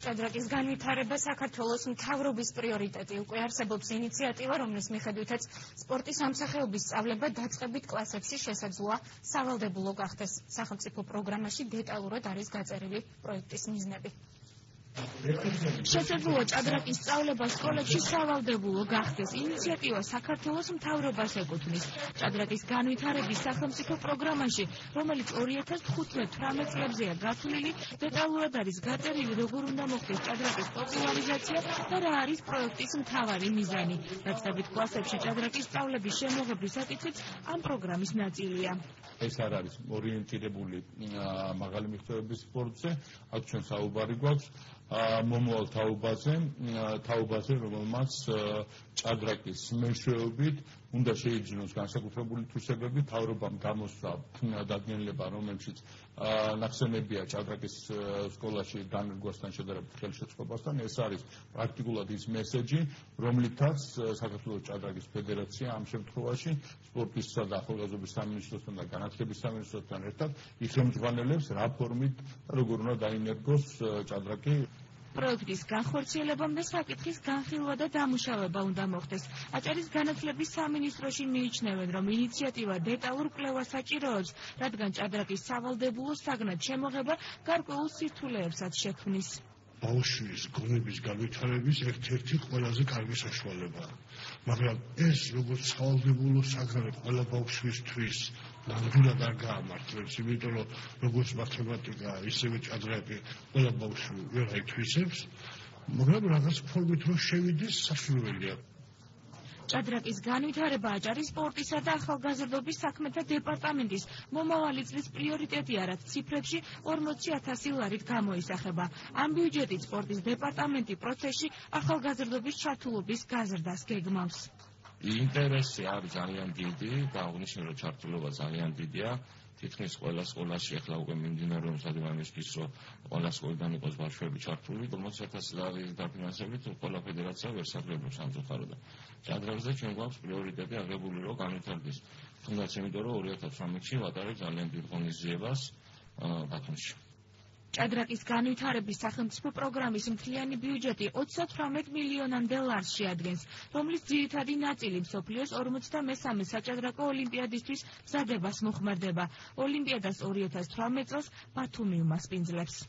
ჭადრაკის განვითარება საქართველოს მთავრობის პრიორიტეტი. უკვე არსებობს ინიციატივა, რომლის მიხედვითაც სპორტის ამსახეობის სწავლება დაწყებით კლასებში შესაძლოა სავალდებულო გახდეს. სახელმწიფო პროგრამაში დეტალურად არის გაწერილი პროექტის მიზნები. შესაძლოა ჭადრაკის სწავლება სკოლებში სავალდებულო გახდეს. ინიციატივა საქართველოს მთავრობას ეკუთვნის. ჭადრაკის განვითარების სახელმწიფო პროგრამაში, რომელიც 2015-18 წლებზეა გათვლილი, დეტალურად არის გაწერილი, როგორ უნდა მოხდეს ჭადრაკის პოპულარიზაცია და რა არის პროექტის მთავარი მიზანი. დაწყებით კლასებში ჭადრაკის სწავლების შემოღების საკითხიც ამ პროგრამის ნაწილია. ეს არ არის ორიენტირებული მაღალი მიღწევების სპორტზე, აქ ჩვენ საუბარი გვაქვს მომავალ თაობაზე, რომელმაც ჭადრაკის მეშვეობით უნდა შეიძინოს განსაკუთრებული თვისებები, მთავრობამ გამოსცა დადგენილება, რომელშიც ნახსენებია ჭადრაკის სკოლაში განერგვასთან შედარებით ხელშეწყობასთან. ეს არის პრაქტიკულად ის მესეჯი, რომლითაც საქართველოს ჭადრაკის ფედერაცია ამ შემთხვევაში სპორტისა და ახალგაზრდობის სამინისტროსთან და განათლების სამინისტროსთან ერთად იხელმძღვანელებს რა ფორმით როგორ უნდა დაინერგოს ჭადრაკი. პროექტის განხორციელებამ და საკითხის განხილვა და დამუშავება უნდა მოხდეს. აჭარის განათლების სამინისტროში მიიჩნევენ, რომ ინიციატივა დეტალურ კვლევას საჭიროებს, რადგან ჭადრაკის სავალდებულო საგნად შემოღება გარკვეულ სირთულეებსაც შექმნის. ბავშვის გონების განვითარების ერთ-ერთი ყველაზე კარგი საშუალებაა. მაგრამ ეს როგორც სავალდებულო საგანი ყველა ბავშვისთვის ნამდვილად არ გაამართლებს, იმიტომ რომ როგორც მათემატიკა, ისევე ჭადრაკი ყველა ბავშვი ვერ აითვისებს, მაგრამ რაღაც ფორმით რომ შევიდეს სასურველია. ჭადრაკის განვითარება აჭარის სპორტისა და ახალგაზრდობის საქმეთა დეპარტამენტის მომავალი წლის პრიორიტეტია, რაც ციფრებში 40,000 ლარით გამოისახება. ამ ბიუჯეტით სპორტის დეპარტამენტი პროცესში ახალგაზრდობის ჩართულობის გაზრდას გეგმავს. ინტერესი არის ძალიან დიდი და აღნიშნე რომ ჩართულობა ძალიან დიდია. თითქმის ყველა სკოლაში ახლა უკვე მიმდინარეობს ადამიანისთვის, რომ ყველა სკოლიდან იყოს ბავშვები ჩართული, 40,000 ლარის დაფინანსებით ყველა ფედერაცია ვერ საგრებობს სამწუხაროდ. ჭადრაკზე ჩვენ გვაქვს პრიორიტეტი აღებული, რომ განვითარდეს. თუნდაც იმიტომ, რომ 2018-ში ვატარებ ძალიან დიდ ღონისძიებას ბათუმში. ჭადრაკის განვითარების სახელმწიფო პროგრამის მთლიანი ბიუჯეტი 38 მილიონამდე ლარს შეადგენს, რომლის ძირითადი ნაწილი მსოფლიოს 53 საჭადრაკო ოლიმპიადისთვის მზადებას მოხმარდება. ოლიმპიადას 2018 წელს ბათუმი უმასპინძლებს.